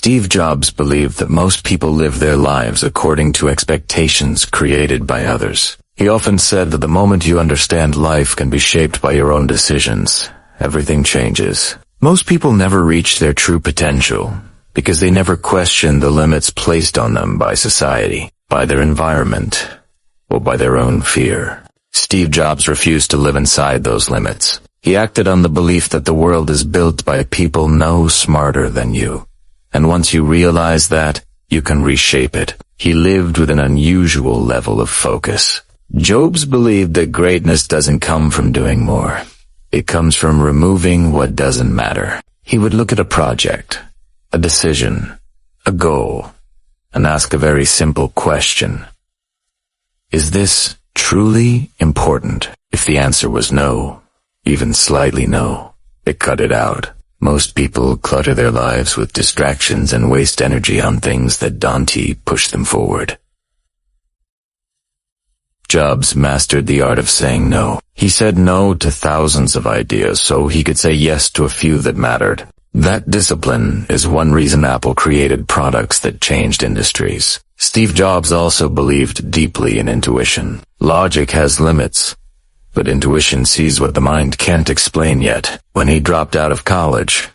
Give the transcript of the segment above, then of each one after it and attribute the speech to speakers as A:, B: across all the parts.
A: Steve Jobs believed that most people live their lives according to expectations created by others. He often said that the moment you understand life can be shaped by your own decisions, everything changes. Most people never reach their true potential because they never question the limits placed on them by society, by their environment, or by their own fear. Steve Jobs refused to live inside those limits. He acted on the belief that the world is built by people no smarter than you. And once you realize that, you can reshape it. He lived with an unusual level of focus. Jobs believed that greatness doesn't come from doing more. It comes from removing what doesn't matter. He would look at a project, a decision, a goal, and ask a very simple question. Is this truly important? If the answer was no, even slightly no, it cut it out. Most people clutter their lives with distractions and waste energy on things that don't push them forward. Jobs mastered the art of saying no. He said no to thousands of ideas so he could say yes to a few that mattered. That discipline is one reason Apple created products that changed industries. Steve Jobs also believed deeply in intuition. Logic has limits, but intuition sees what the mind can't explain yet. When he dropped out of college,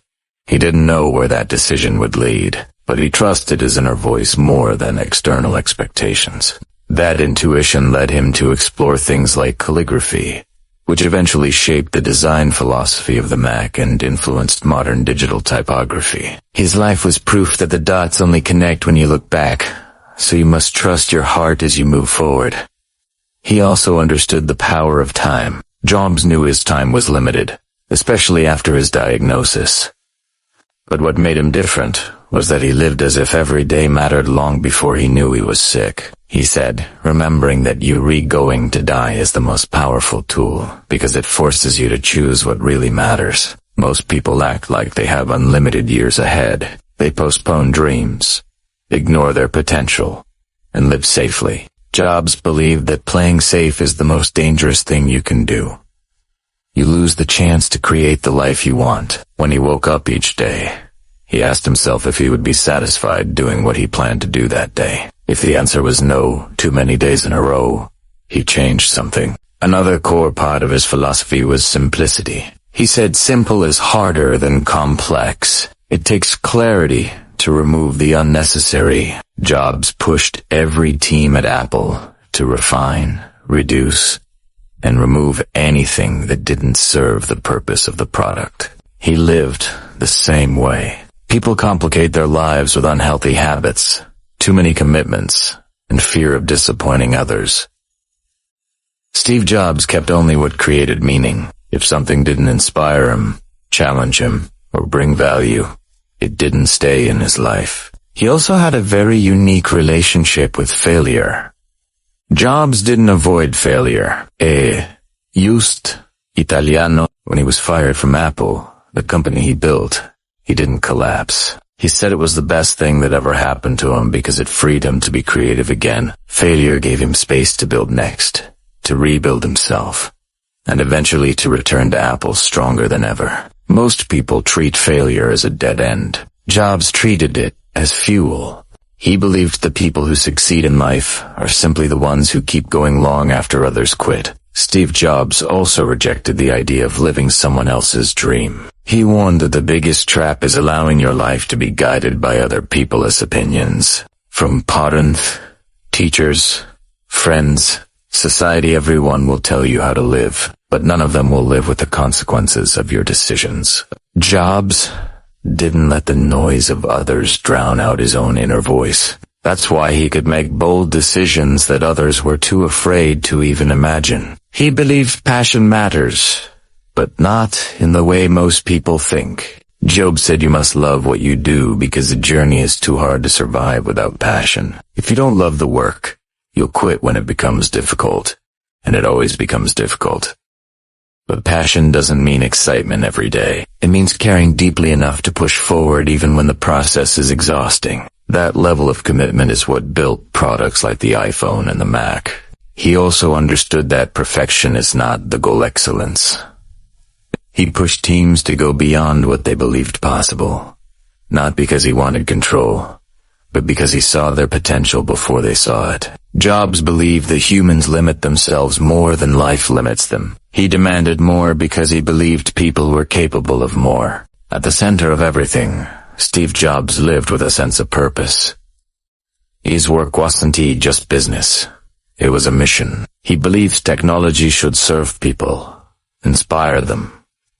A: he didn't know where that decision would lead, but he trusted his inner voice more than external expectations. That intuition led him to explore things like calligraphy, which eventually shaped the design philosophy of the Mac and influenced modern digital typography. His life was proof that the dots only connect when you look back, so you must trust your heart as you move forward. He also understood the power of time. Jobs knew his time was limited, especially after his diagnosis. But what made him different was that he lived as if every day mattered long before he knew he was sick. He said, remembering that you're going to die is the most powerful tool, because it forces you to choose what really matters. Most people act like they have unlimited years ahead. They postpone dreams, ignore their potential, and live safely. Jobs believed that playing safe is the most dangerous thing you can do. You lose the chance to create the life you want. When he woke up each day, he asked himself if he would be satisfied doing what he planned to do that day. If the answer was no, too many days in a row, he changed something. Another core part of his philosophy was simplicity. He said simple is harder than complex. It takes clarity to remove the unnecessary. Jobs pushed every team at Apple to refine, reduce, and remove anything that didn't serve the purpose of the product. He lived the same way. People complicate their lives with unhealthy habits, too many commitments, and fear of disappointing others. Steve Jobs kept only what created meaning. If something didn't inspire him, challenge him, or bring value, it didn't stay in his life. He also had a very unique relationship with failure. Jobs didn't avoid failure. Used Italiano. When he was fired from Apple, the company he built, he didn't collapse. He said it was the best thing that ever happened to him because it freed him to be creative again. Failure gave him space to build next, to rebuild himself, and eventually to return to Apple stronger than ever. Most people treat failure as a dead end. Jobs treated it as fuel. He believed the people who succeed in life are simply the ones who keep going long after others quit. Steve Jobs also rejected the idea of living someone else's dream. He warned that the biggest trap is allowing your life to be guided by other people's opinions. From parents, teachers, friends, society, everyone will tell you how to live, but none of them will live with the consequences of your decisions. Jobs didn't let the noise of others drown out his own inner voice. That's why he could make bold decisions that others were too afraid to even imagine. He believed passion matters, but not in the way most people think. Job said you must love what you do because the journey is too hard to survive without passion. If you don't love the work, you'll quit when it becomes difficult, and it always becomes difficult. But passion doesn't mean excitement every day. It means caring deeply enough to push forward even when the process is exhausting. That level of commitment is what built products like the iPhone and the Mac. He also understood that perfection is not the goal. Excellence. He pushed teams to go beyond what they believed possible. not because he wanted control, but because he saw their potential before they saw it. Jobs believed that humans limit themselves more than life limits them. He demanded more because he believed people were capable of more. At the center of everything, Steve Jobs lived with a sense of purpose. His work wasn't just business. It was a mission. He believed technology should serve people, inspire them,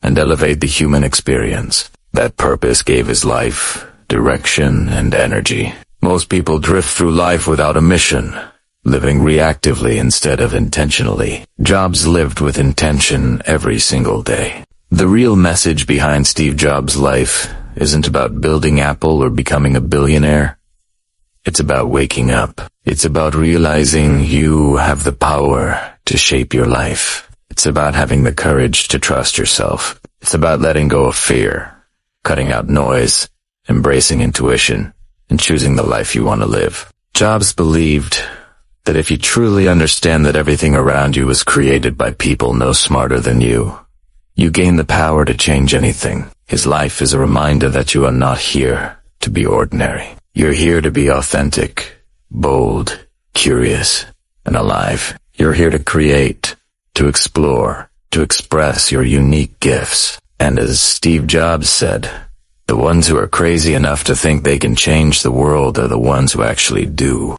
A: and elevate the human experience. That purpose gave his life direction and energy. Most people drift through life without a mission, living reactively instead of intentionally. Jobs lived with intention every single day. The real message behind Steve Jobs' life isn't about building Apple or becoming a billionaire. It's about waking up. It's about realizing you have the power to shape your life. It's about having the courage to trust yourself. It's about letting go of fear, cutting out noise, embracing intuition, and choosing the life you want to live. Jobs believed that if you truly understand that everything around you was created by people no smarter than you gain the power to change anything. His life is a reminder that you are not here to be ordinary. You're here to be authentic, bold, curious, and alive. You're here to create, to explore, to express your unique gifts. And as Steve Jobs said, the ones who are crazy enough to think they can change the world are the ones who actually do.